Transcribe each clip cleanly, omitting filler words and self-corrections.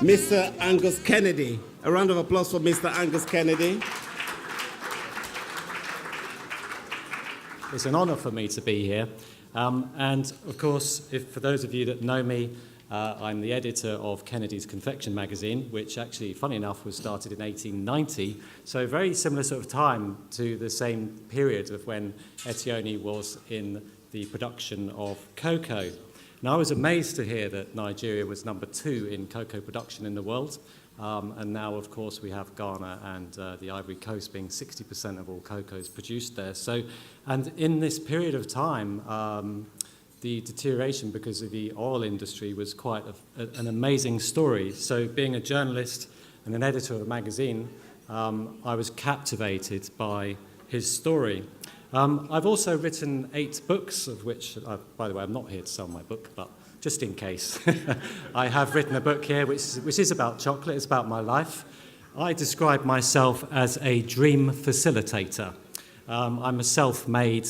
Mr. Angus Kennedy. A round of applause for Mr. Angus Kennedy. It's an honour for me to be here. And of course, for those of you that know me, I'm the editor of Kennedy's Confection magazine, which actually, funny enough, was started in 1890. So very similar sort of time to the same period of when Etione was in the production of cocoa. Now, I was amazed to hear that Nigeria was number 2 in cocoa production in the world. And now, of course, we have Ghana and the Ivory Coast being 60% of all cocoa is produced there. So, and in this period of time, the deterioration because of the oil industry was quite an amazing story. So being a journalist and an editor of a magazine, I was captivated by his story. I've also written 8 books, of which, by the way, I'm not here to sell my book, but just in case. I have written a book here which is about chocolate, it's about my life. I describe myself as a dream facilitator. I'm a self-made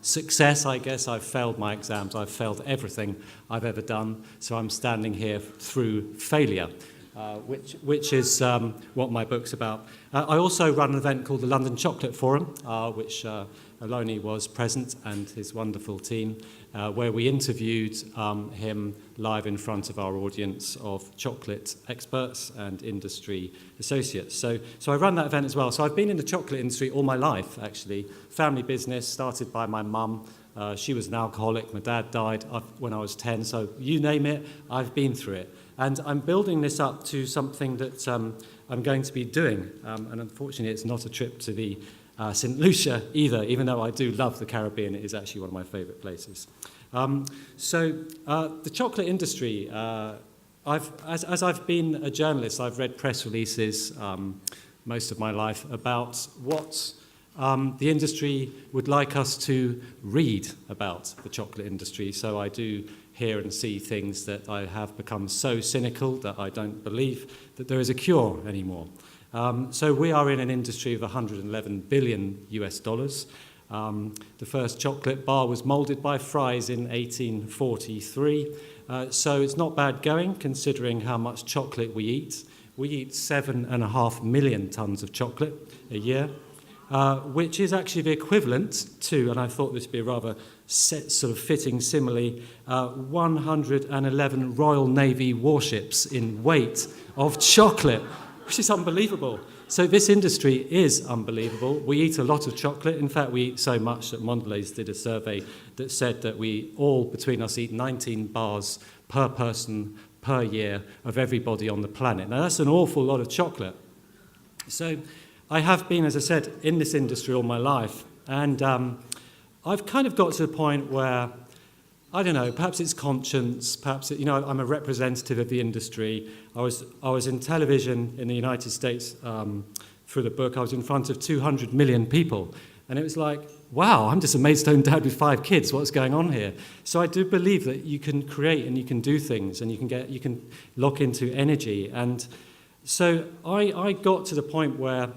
success, I guess. I've failed my exams, I've failed everything I've ever done, so I'm standing here through failure. Which is what my book's about. I also run an event called the London Chocolate Forum, which Aloni was present and his wonderful team, where we interviewed him live in front of our audience of chocolate experts and industry associates. So I run that event as well. So I've been in the chocolate industry all my life, actually. Family business, started by my mum. She was an alcoholic. My dad died when I was 10. So you name it, I've been through it. And I'm building this up to something that I'm going to be doing. And unfortunately, it's not a trip to the St. Lucia either, even though I do love the Caribbean. It is actually one of my favourite places. The chocolate industry, as I've been a journalist, I've read press releases most of my life about what the industry would like us to read about the chocolate industry. So I do hear and see things that I have become so cynical that I don't believe that there is a cure anymore. So we are in an industry of 111 billion US dollars. The first chocolate bar was moulded by Fry's in 1843. So it's not bad going considering how much chocolate we eat. We eat 7.5 million tons of chocolate a year, which is actually the equivalent to, and I thought this would be a rather sort of fitting simile, 111 Royal Navy warships in weight of chocolate, which is unbelievable. So this industry is unbelievable. We eat a lot of chocolate. In fact, we eat so much that Mondelez did a survey that said that we all, between us, eat 19 bars per person per year of everybody on the planet. Now, that's an awful lot of chocolate. So I have been, as I said, in this industry all my life, and I've kind of got to the point where, I don't know, perhaps it's conscience, perhaps, I'm a representative of the industry. I was in television in the United States for the book. I was in front of 200 million people, and it was like, wow, I'm just a Maidstone dad with 5 kids, what's going on here? So I do believe that you can create and you can do things, and you can lock into energy. And so I got to the point where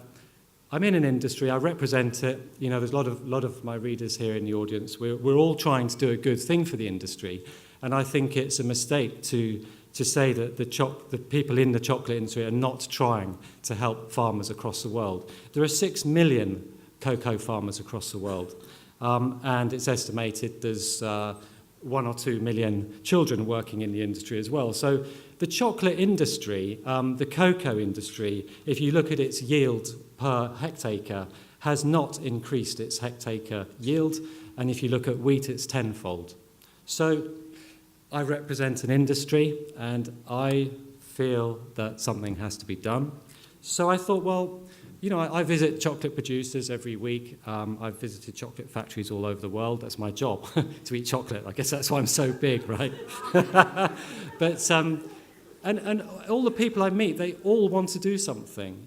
I'm in an industry, I represent it. There's a lot of my readers here in the audience. We're all trying to do a good thing for the industry, and I think it's a mistake to say that the people in the chocolate industry are not trying to help farmers across the world. There are 6 million cocoa farmers across the world, and it's estimated there's 1 or 2 million children working in the industry as well. So the chocolate industry, the cocoa industry, if you look at its yield per hectare, has not increased its hectare yield, and if you look at wheat, it's tenfold. So I represent an industry, and I feel that something has to be done. So I thought, well, I visit chocolate producers every week. I've visited chocolate factories all over the world. That's my job, to eat chocolate. I guess that's why I'm so big, right? But and all the people I meet, they all want to do something.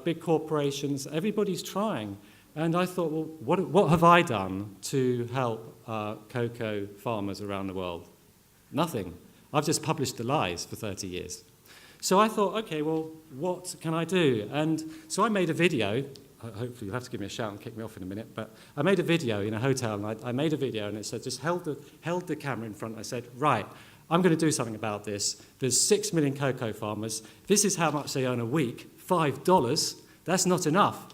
Big corporations, everybody's trying. And I thought, well, what have I done to help cocoa farmers around the world? Nothing. I've just published the lies for 30 years. So I thought, okay, well, what can I do? And so I made a video. Hopefully you'll have to give me a shout and kick me off in a minute. But I made a video in a hotel, and I made a video, and it said, just held the camera in front. I said, right, I'm going to do something about this. There's 6 million cocoa farmers. This is how much they earn a week, $5. That's not enough.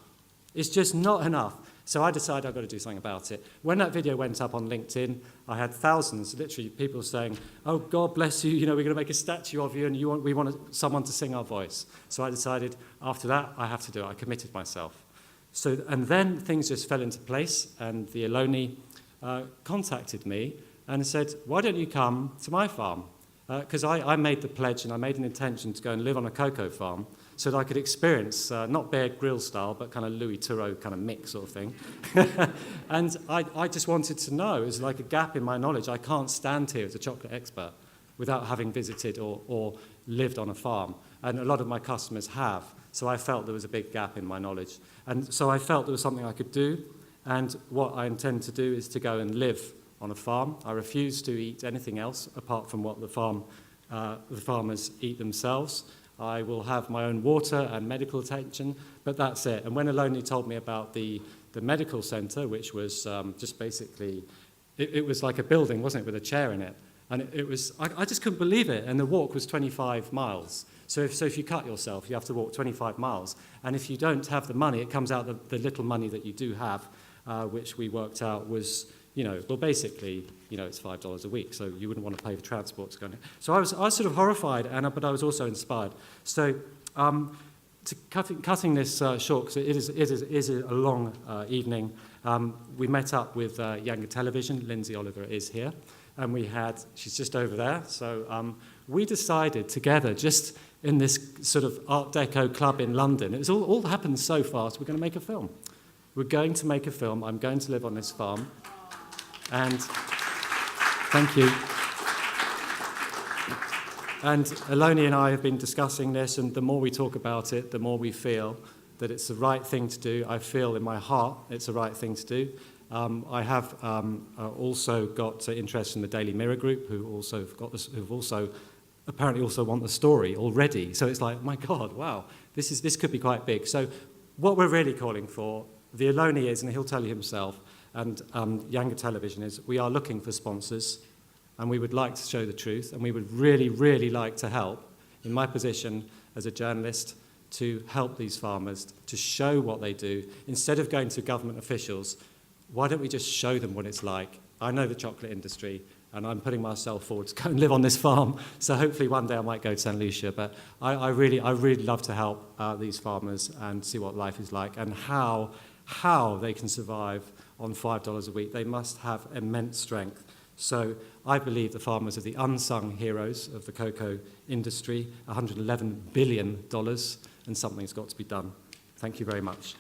It's just not enough. So I decided I've got to do something about it. When that video went up on LinkedIn, I had thousands, literally people saying, oh, God bless you, we're going to make a statue of you, and we want someone to sing our voice. So I decided after that, I have to do it. I committed myself. And then things just fell into place, and the Ohlone contacted me and said, why don't you come to my farm? Because I made the pledge and I made an intention to go and live on a cocoa farm so that I could experience, not Bear Grylls style, but kind of Louis Theroux kind of mix sort of thing. And I just wanted to know, it was like a gap in my knowledge. I can't stand here as a chocolate expert without having visited or lived on a farm. And a lot of my customers have. So I felt there was a big gap in my knowledge. And so I felt there was something I could do. And what I intend to do is to go and live on a farm. I refuse to eat anything else apart from what the farmers eat themselves. I will have my own water and medical attention, but that's it. And when Ohlone told me about the medical centre, which was just basically, it was like a building, wasn't it, with a chair in it. And it was, I just couldn't believe it. And the walk was 25 miles. So if you cut yourself, you have to walk 25 miles. And if you don't have the money, it comes out the little money that you do have, which we worked out was, well, basically, it's $5 a week, so you wouldn't want to pay for transport to go in. So I was sort of horrified, but I was also inspired. So cutting this short, because it is a long evening, we met up with Younger Television. Lindsay Oliver is here. And she's just over there. So we decided together, just in this sort of Art Deco club in London, it's all happened so fast, we're going to make a film. We're going to make a film. I'm going to live on this farm. And thank you. And Ohlone and I have been discussing this, and the more we talk about it, the more we feel that it's the right thing to do. I feel in my heart it's the right thing to do. I have also got interest in the Daily Mirror group, who've also apparently also want the story already. So it's like, my God, wow, this could be quite big. So what we're really calling for, the Ohlone is, and he'll tell you himself, and Younger Television is, we are looking for sponsors, and we would like to show the truth, and we would really, really like to help, in my position as a journalist, to help these farmers, to show what they do. Instead of going to government officials, why don't we just show them what it's like? I know the chocolate industry, and I'm putting myself forward to go and live on this farm, so hopefully one day I might go to St. Lucia, but I really love to help these farmers and see what life is like, and how they can survive on $5 a week. They must have immense strength. So I believe the farmers are the unsung heroes of the cocoa industry, $111 billion, and something's got to be done. Thank you very much.